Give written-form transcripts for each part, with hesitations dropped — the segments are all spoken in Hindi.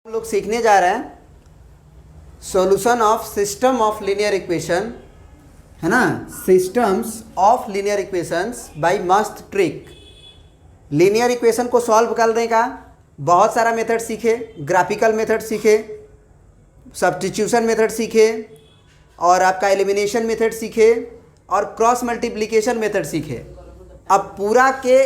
हम लोग सीखने जा रहे हैं solution of system of linear equation, है ना। Systems of linear equations bye मस्त ट्रिक। लीनियर इक्वेशन को सॉल्व करने का बहुत सारा मेथड सीखे, ग्राफिकल मेथड सीखे, सब्स्टिट्यूशन मेथड सीखे, और आपका एलिमिनेशन मेथड सीखे, और क्रॉस मल्टीप्लिकेशन मेथड सीखे। अब पूरा के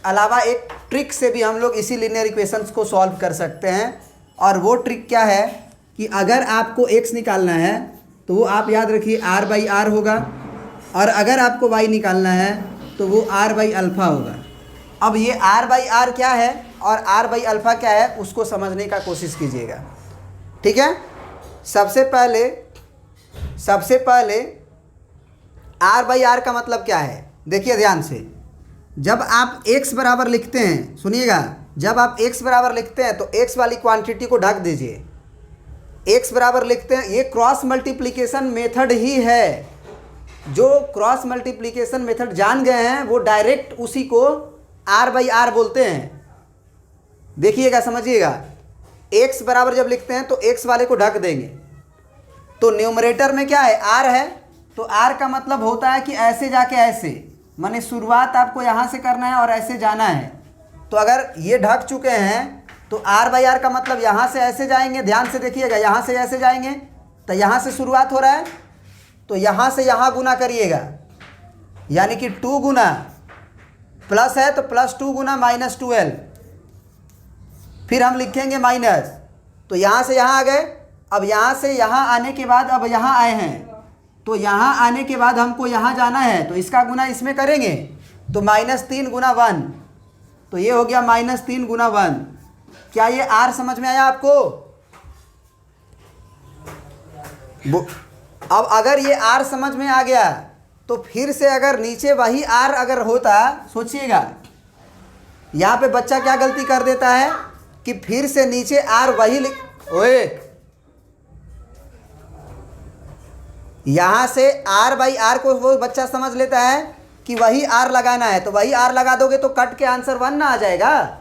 अलावा एक ट्रिक से भी हम लोग इसी लीनियर इक्वेशंस को सॉल्व कर सकते हैं। और वो ट्रिक क्या है कि अगर आपको x निकालना है तो वो आप याद रखिए r बाई आर होगा, और अगर आपको y निकालना है तो वो r बाई अल्फ़ा होगा। अब ये r बाई आर क्या है और r बाई अल्फ़ा क्या है उसको समझने का कोशिश कीजिएगा, ठीक है। सबसे पहले r बाई आर का मतलब क्या है, देखिए ध्यान से। जब आप x बराबर लिखते हैं, सुनिएगा, जब आप x बराबर लिखते हैं तो x वाली क्वांटिटी को ढक दीजिए। x बराबर लिखते हैं, ये क्रॉस मल्टीप्लिकेशन मेथड ही है। जो क्रॉस मल्टीप्लिकेशन मेथड जान गए हैं वो डायरेक्ट उसी को r बाई आर बोलते हैं। देखिएगा, समझिएगा। x बराबर जब लिखते हैं तो x वाले को ढक देंगे, तो न्यूमरेटर में क्या है, r है, तो r का मतलब होता है कि ऐसे जाके ऐसे, माने शुरुआत आपको यहाँ से करना है और ऐसे जाना है। तो अगर ये ढक चुके हैं तो r बाई आर का मतलब यहाँ से ऐसे जाएंगे, ध्यान से देखिएगा, यहाँ से ऐसे जाएंगे तो यहाँ से शुरुआत हो रहा है, तो यहाँ से यहाँ गुना करिएगा, यानी कि 2 गुना प्लस है तो प्लस 2 गुना माइनस 12, फिर हम लिखेंगे माइनस, तो यहाँ से यहाँ आ गए। अब यहाँ से यहाँ आने के बाद अब यहाँ आए हैं, तो यहाँ आने के बाद हमको यहाँ जाना है, तो इसका गुना इसमें करेंगे, तो -3 गुना 1, तो ये हो गया -3 गुना 1। क्या ये r समझ में आया आपको? अब अगर ये r समझ में आ गया तो फिर से अगर नीचे वही r अगर होता, सोचिएगा, यहाँ पे बच्चा क्या गलती कर देता है कि फिर से नीचे r वही ओए, यहाँ से r बाई आर को वो बच्चा समझ लेता है कि वही r लगाना है, तो वही r लगा दोगे तो कट के आंसर 1 ना आ जाएगा।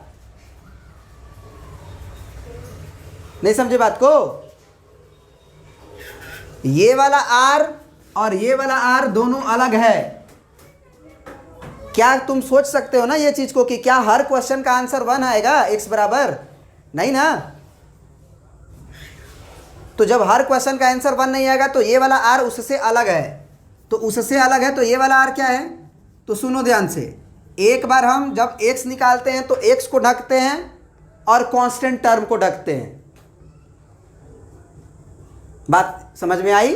नहीं समझे बात को? ये वाला r और ये वाला r दोनों अलग है। क्या तुम सोच सकते हो ना ये चीज को कि क्या हर क्वेश्चन का आंसर 1 आएगा x बराबर? नहीं ना। तो जब हर क्वेश्चन का आंसर 1 नहीं आएगा तो ये वाला r उससे अलग है, तो उससे अलग है, तो ये वाला r क्या है? तो सुनो ध्यान से, एक बार हम जब x निकालते हैं तो x को ढकते हैं और कांस्टेंट टर्म को ढकते हैं। बात समझ में आई?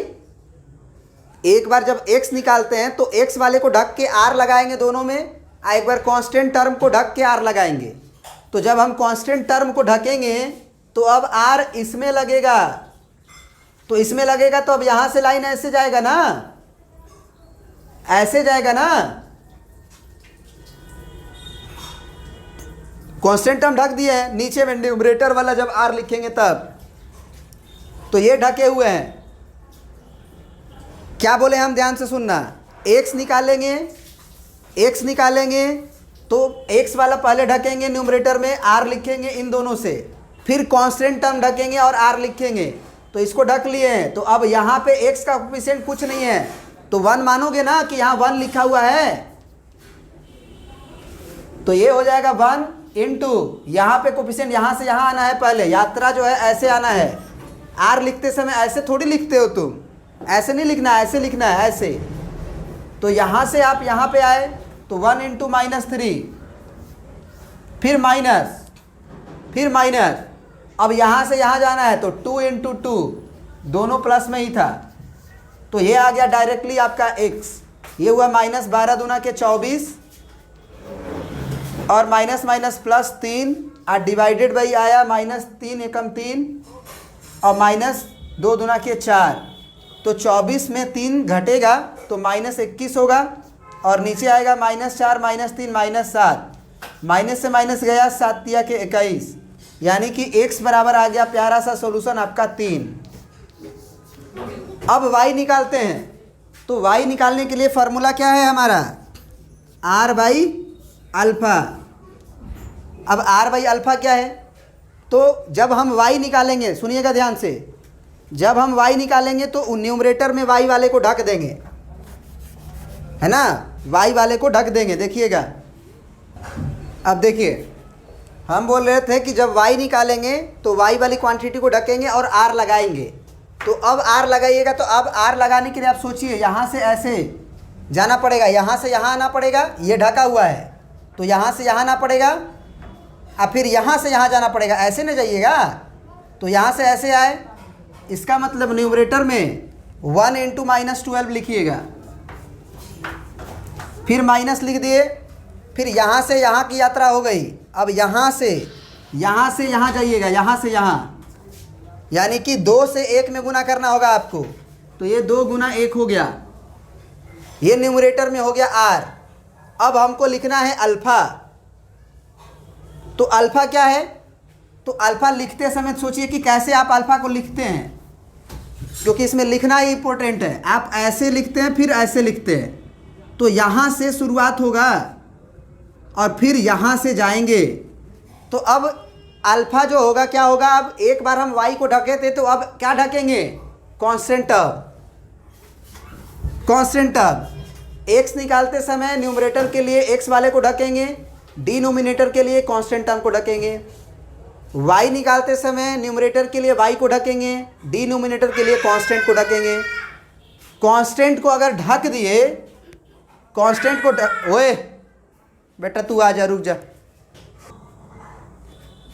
एक बार जब x निकालते हैं तो x वाले को ढक के r लगाएंगे दोनों में, एक बार कांस्टेंट टर्म को ढक के r लगाएंगे। तो जब हम कांस्टेंट टर्म को ढकेंगे तो अब r इसमें लगेगा, तो इसमें लगेगा, तो अब यहां से लाइन ऐसे जाएगा ना, ऐसे जाएगा ना। कांस्टेंट टर्म ढक दिए हैं, नीचे में न्यूमरेटर वाला जब r लिखेंगे तब, तो ये ढके हुए हैं। क्या बोले हम, ध्यान से सुनना। x निकालेंगे तो x वाला पहले ढकेंगे न्यूमरेटर में, r लिखेंगे इन दोनों से, फिर कांस्टेंट टर्म ढकेंगे और r लिखेंगे, तो इसको ढक लिए हैं। तो अब यहाँ पे x का कोफिशिएंट कुछ नहीं है, तो 1 मानोगे ना कि यहाँ 1 लिखा हुआ है, तो ये हो जाएगा 1 इंटू, यहाँ पे कोफिशिएंट यहाँ से यहाँ आना है, पहले यात्रा जो है ऐसे आना है। r लिखते समय ऐसे थोड़ी लिखते हो तुम, ऐसे नहीं लिखना है, ऐसे लिखना है, ऐसे। तो यहाँ से आप यहाँ पे आए तो 1 इंटू -3, फिर माइनस, फिर माइनस, अब यहाँ से यहाँ जाना है तो 2 इंटू 2, दोनों प्लस में ही था, तो ये आ गया डायरेक्टली आपका x। ये हुआ -12 दूना के 24, और माइनस माइनस +3 और डिवाइडेड बाई आया -3 एकम 3, और -2 दूना के 4, तो 24 में 3 घटेगा तो -21 होगा, और नीचे आएगा -4 -3 -7, माइनस से माइनस गया, 7 तिया के 21, यानी कि x बराबर आ गया प्यारा सा सॉल्यूशन आपका 3। अब y निकालते हैं, तो y निकालने के लिए फॉर्मूला क्या है हमारा, r बाई अल्फ़ा। अब r बाई अल्फ़ा क्या है, तो जब हम y निकालेंगे, सुनिएगा ध्यान से, जब हम y निकालेंगे तो न्यूमरेटर में y वाले को ढक देंगे, है ना, y वाले को ढक देंगे। देखिएगा, अब देखिए हम बोल रहे थे कि जब y निकालेंगे तो y वाली क्वांटिटी को ढकेंगे और r लगाएंगे। तो अब r लगाइएगा, तो अब r लगाने के लिए आप सोचिए, यहाँ से ऐसे जाना पड़ेगा, यहाँ से यहाँ आना पड़ेगा, ये ढका हुआ है तो यहाँ से यहाँ आना पड़ेगा, और फिर यहाँ से यहाँ जाना पड़ेगा, ऐसे न जाइएगा। तो यहाँ से ऐसे आए, इसका मतलब न्यूमरेटर में 1 इंटू -12 लिखिएगा, फिर माइनस लिख दिए, फिर यहाँ से यहाँ की यात्रा हो गई। अब यहाँ से यहाँ जाइएगा, यहाँ से यहाँ, यानी कि 2 से 1 में गुना करना होगा आपको। तो ये 2 गुना 1 हो गया, ये न्यूमरेटर में हो गया r। अब हमको लिखना है अल्फ़ा। तो अल्फ़ा क्या है? तो अल्फ़ा लिखते समय सोचिए कि कैसे आप अल्फ़ा को लिखते हैं, क्योंकि इसमें लिखना ही इम्पोर्टेंट है। आप ऐसे लिखते हैं, फिर ऐसे लिखते हैं, तो यहाँ से शुरुआत होगा और फिर यहाँ से जाएंगे। तो अब अल्फ़ा जो होगा क्या होगा, अब एक बार हम y को ढके थे, तो अब क्या ढकेंगे? Constant term. Constant term x निकालते समय न्यूमरेटर के लिए x वाले को ढकेंगे, डिनोमिनेटर के लिए कांस्टेंट टर्म को ढकेंगे। y निकालते समय न्यूमरेटर के लिए y को ढकेंगे, डिनोमिनेटर के लिए कांस्टेंट को ढकेंगे। कांस्टेंट को अगर ढक दिए, कांस्टेंट को ओए बेटा तू आ जा, रुक जा।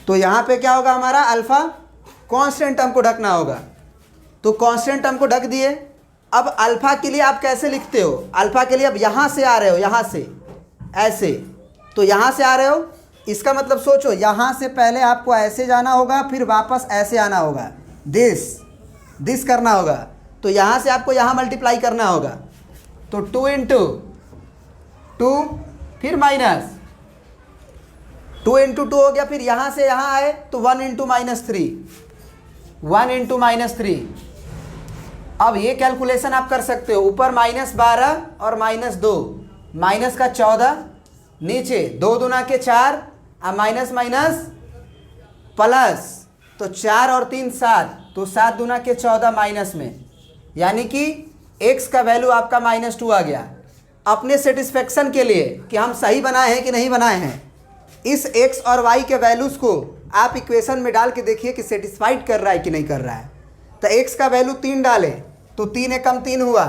तो यहाँ पे क्या होगा हमारा? अल्फ़ा कांस्टेंट टर्म को ढकना होगा। तो कांस्टेंट टर्म को ढक दिए। अब अल्फ़ा के लिए आप कैसे लिखते हो? अल्फ़ा के लिए अब यहाँ से आ रहे हो, यहाँ से ऐसे, तो यहाँ से आ रहे हो, इसका मतलब सोचो, यहाँ से पहले आपको ऐसे जाना होगा, फिर वापस ऐसे आना होगा, दिस करना होगा। तो यहाँ से आपको यहाँ मल्टीप्लाई करना होगा। तो 2 इंटू 2, फिर माइनस 2 इंटू 2 हो गया, फिर यहाँ से यहाँ आए तो 1 इंटू -3, 1 इंटू -3। अब ये कैलकुलेशन आप कर सकते हो, ऊपर -12 और -2, माइनस का 14, नीचे 2 दूना के 4 और माइनस माइनस प्लस, तो 4 और 3 7, तो 7 दूना के 14 माइनस में, यानी कि x का वैल्यू आपका -2 आ गया। अपने सेटिस्फेक्शन के लिए कि हम सही बनाए हैं कि नहीं बनाए हैं, इस x और y के वैल्यूज़ को आप इक्वेशन में डाल के देखिए कि सेटिस्फाइड कर रहा है कि नहीं कर रहा है। तो x का वैल्यू 3 डाले तो 3 एकम 3 हुआ,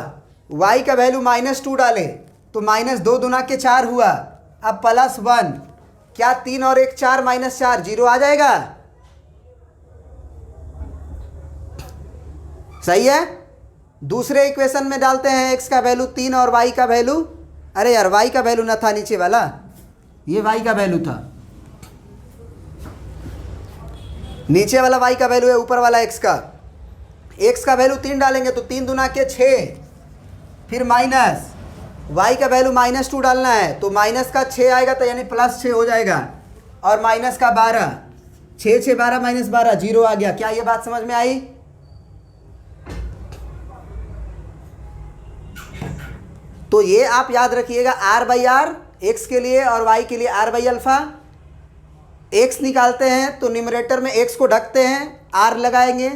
y का वैल्यू -2 डाले तो -2 दूना के 4 हुआ, अब +1, क्या 3 और 1 4, -4, 0 आ जाएगा। सही है। दूसरे इक्वेशन में डालते हैं x का वैल्यू 3 और y का वैल्यू, अरे यार y का वैल्यू ना था नीचे वाला, ये y का वैल्यू था, नीचे वाला y का वैल्यू है, ऊपर वाला x का वैल्यू 3 डालेंगे तो 3 दूना के 6, फिर माइनस, y का वैल्यू -2 डालना है तो माइनस का 6 आएगा, तो यानी +6 हो जाएगा, और माइनस का 12, 6 6 12 -12, 0 आ गया। क्या ये बात समझ में आई? तो ये आप याद रखिएगा, r/r x के लिए और y के लिए r/अल्फ़ा। x निकालते हैं तो न्यूमरेटर में x को ढकते हैं, r लगाएंगे,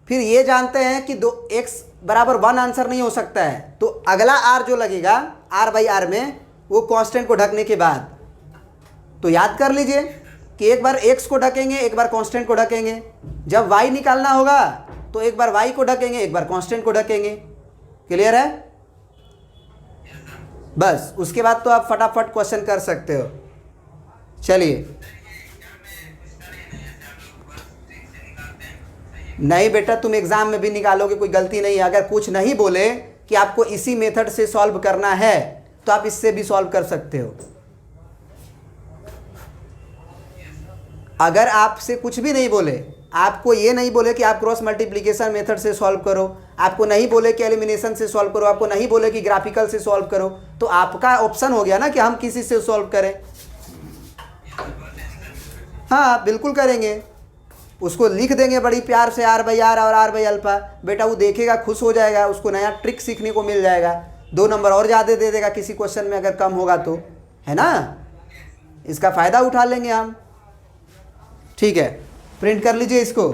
फिर ये जानते हैं कि x बराबर 1 आंसर नहीं हो सकता है, तो अगला r जो लगेगा r/r में, वो कांस्टेंट को ढकने के बाद। तो याद कर लीजिए कि एक बार x को ढकेंगे, एक बार कांस्टेंट को ढकेंगे। जब y निकालना होगा तो एक बार y को ढकेंगे, एक बार कांस्टेंट को ढकेंगे। क्लियर है? बस उसके बाद तो आप फटाफट क्वेश्चन कर सकते हो। चलिए, नहीं बेटा तुम एग्जाम में भी निकालोगे, कोई गलती नहीं है। अगर कुछ नहीं बोले कि आपको इसी मेथड से सॉल्व करना है तो आप इससे भी सॉल्व कर सकते हो। अगर आपसे कुछ भी नहीं बोले, आपको ये नहीं बोले कि आप क्रॉस मल्टीप्लिकेशन मेथड से सॉल्व करो, आपको नहीं बोले कि एलिमिनेशन से सॉल्व करो, आपको नहीं बोले कि ग्राफिकल से सॉल्व करो, तो आपका ऑप्शन हो गया ना कि हम किसी से सॉल्व करें। हाँ बिल्कुल करेंगे, उसको लिख देंगे बड़ी प्यार से r/r और r/अल्फ़ा। बेटा वो देखेगा, खुश हो जाएगा, उसको नया ट्रिक सीखने को मिल जाएगा, 2 नंबर और ज़्यादा दे देगा किसी क्वेश्चन में अगर कम होगा तो, है ना। इसका फ़ायदा उठा लेंगे हम। ठीक है, प्रिंट कर लीजिए इसको।